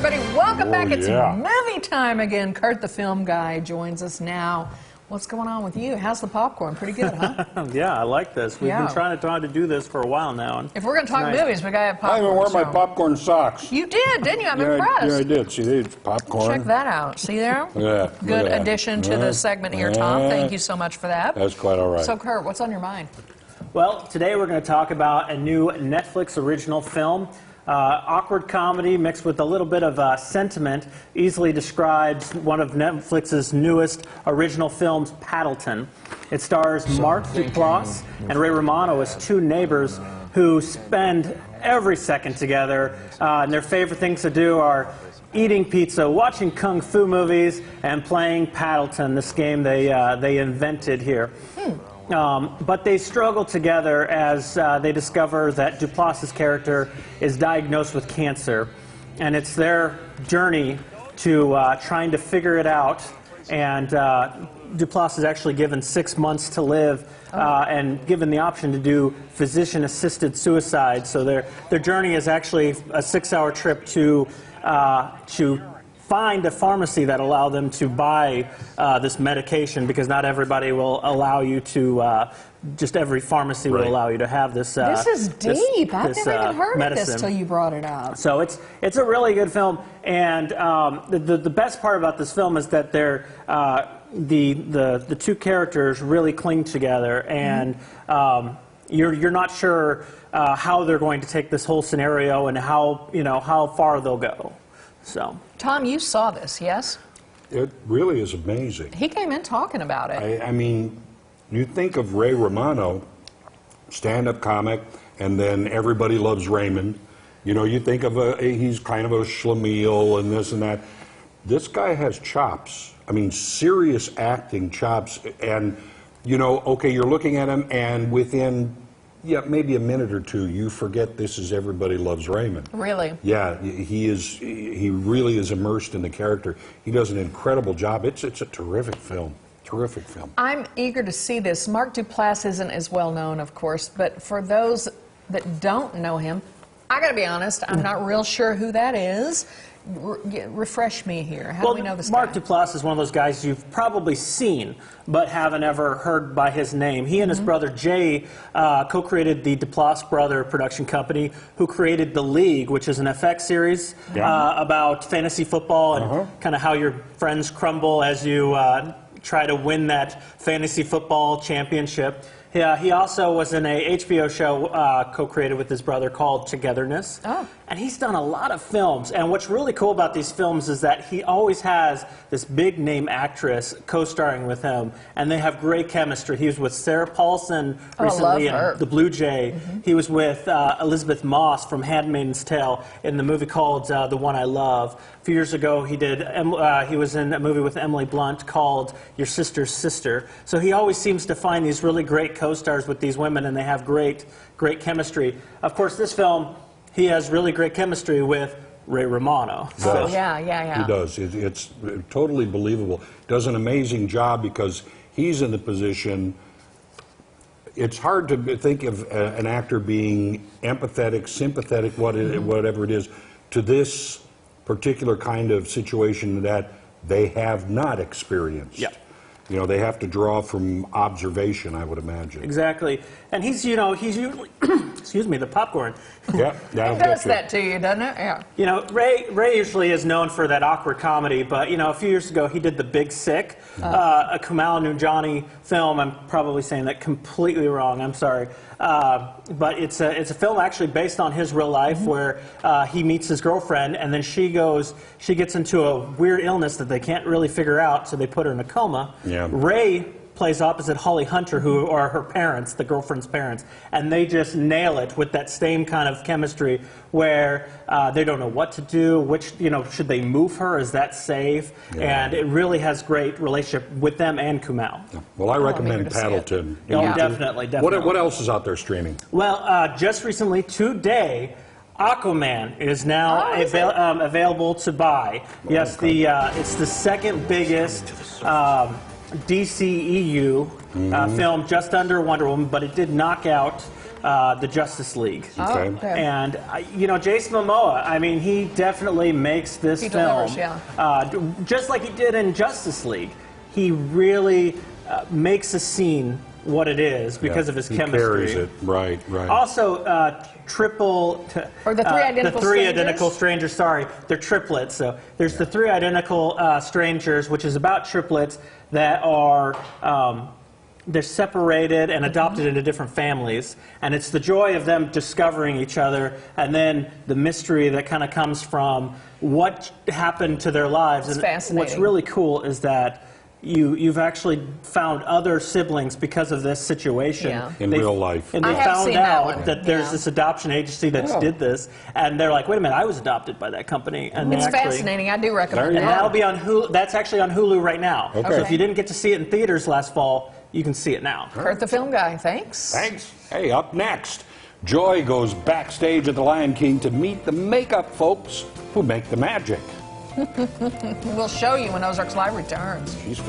everybody. Welcome back. It's movie time again. Kurt, the film guy, joins us now. What's going on with you? How's the popcorn? Pretty good, huh? Yeah, I like this. We've been trying to do this for a while now. And if we're going to talk movies, we got to have popcorn. I even wore my popcorn socks. You did, didn't you? I'm impressed. Yeah, I did. See, there's popcorn. Check that out. See there? Yeah. Good addition to the segment here, Tom. Thank you so much for that. That's quite all right. So, Kurt, what's on your mind? Well, today we're going to talk about a new Netflix original film. Awkward comedy mixed with a little bit of sentiment easily describes one of Netflix's newest original films, Paddleton. It stars Mark Duplass and Ray Romano as two neighbors who spend every second together, and their favorite things to do are eating pizza, watching kung fu movies, and playing Paddleton, this game they invented here. But they struggle together as they discover that Duplass's character is diagnosed with cancer, and it's their journey to trying to figure it out. And Duplass is actually given 6 months to live and given the option to do physician-assisted suicide. So their journey is actually a 6-hour trip to find a pharmacy that allow them to buy this medication, because not everybody will allow you to, just every pharmacy will allow you to have this This is deep. I've never even heard of this till you brought it up. So it's a really good film, and the best part about this film is that they're, the two characters really cling together, and you're not sure how they're going to take this whole scenario and how far they'll go. So, Tom, you saw this, yes? It really is amazing. He came in talking about it. I mean, you think of Ray Romano, stand-up comic, and then Everybody Loves Raymond. You know, you think of he's kind of a schlemiel and this and that. This guy has chops. I mean, serious acting chops. And, you know, okay, you're looking at him, and within maybe a minute or two, you forget this is Everybody Loves Raymond. Really? Yeah, he really is immersed in the character. He does an incredible job. It's a terrific film. Terrific film. I'm eager to see this. Mark Duplass isn't as well known, of course, but for those that don't know him, I got to be honest, I'm not real sure who that is. Refresh me here. How do we know this guy? Mark Duplass is one of those guys you've probably seen, but haven't ever heard by his name. He and his brother Jay co-created the Duplass Brother production company, who created The League, which is an FX series about fantasy football and kind of how your friends crumble as you try to win that fantasy football championship. Yeah, he also was in a HBO show co-created with his brother called Togetherness. Oh. And he's done a lot of films. And what's really cool about these films is that he always has this big-name actress co-starring with him, and they have great chemistry. He was with Sarah Paulson recently in The Blue Jay. He was with Elizabeth Moss from Handmaid's Tale in the movie called The One I Love. A few years ago, he was in a movie with Emily Blunt called Your Sister's Sister. So he always seems to find these really great co-stars with these women, and they have great chemistry. Of course, this film, he has really great chemistry with Ray Romano. So. Oh, yeah. He does. It's totally believable. Does an amazing job because he's in the position. It's hard to think of an actor being empathetic, sympathetic, whatever it is, to this particular kind of situation that they have not experienced. Yeah. You know, they have to draw from observation, I would imagine. Exactly. And he's usually, excuse me, the popcorn. Yeah, it does that to you, doesn't it? Yeah. You know, Ray usually is known for that awkward comedy, but, you know, a few years ago he did The Big Sick, a Kumail Nanjiani film. I'm probably saying that completely wrong. I'm sorry. But it's a film actually based on his real life where he meets his girlfriend, and then she gets into a weird illness that they can't really figure out, so they put her in a coma. Yeah. Ray plays opposite Holly Hunter, who are her parents, the girlfriend's parents, and they just nail it with that same kind of chemistry where they don't know what to do, should they move her, is that safe? Yeah. And it really has great relationship with them and Kumail. Yeah. Well, I recommend Paddleton. Definitely. What else is out there streaming? Well, just recently, today, Aquaman is now available to buy. Yes, it's the second biggest DCEU film just under Wonder Woman, but it did knock out the Justice League. Okay. Oh, okay. And, you know, Jason Momoa, I mean, he definitely makes this He film, delivers, yeah. just like he did in Justice League. He really makes a scene what it is because of his he chemistry. Carries it. Right, right. Also, Or the three identical the three strangers? identical strangers. Sorry, they're triplets. So there's the three identical strangers, which is about triplets that are they're separated and adopted into different families, and it's the joy of them discovering each other, and then the mystery that kind of comes from what happened to their lives. It's and fascinating. What's really cool is that you've actually found other siblings because of this situation. Yeah. In real life. And I they have found seen that out one. that there's Yeah. this adoption agency that did this, and they're like, wait a minute, I was adopted by that company. And they It's actually, fascinating. I do recommend There you and go. that. that'll be on Hulu. That's actually on Hulu right now. Okay. So if you didn't get to see it in theaters last fall, you can see it now. Kurt the Film Guy, thanks. Thanks. Hey, up next, Joy goes backstage at the Lion King to meet the makeup folks who make the magic. We'll show you when Ozarks Live returns. She's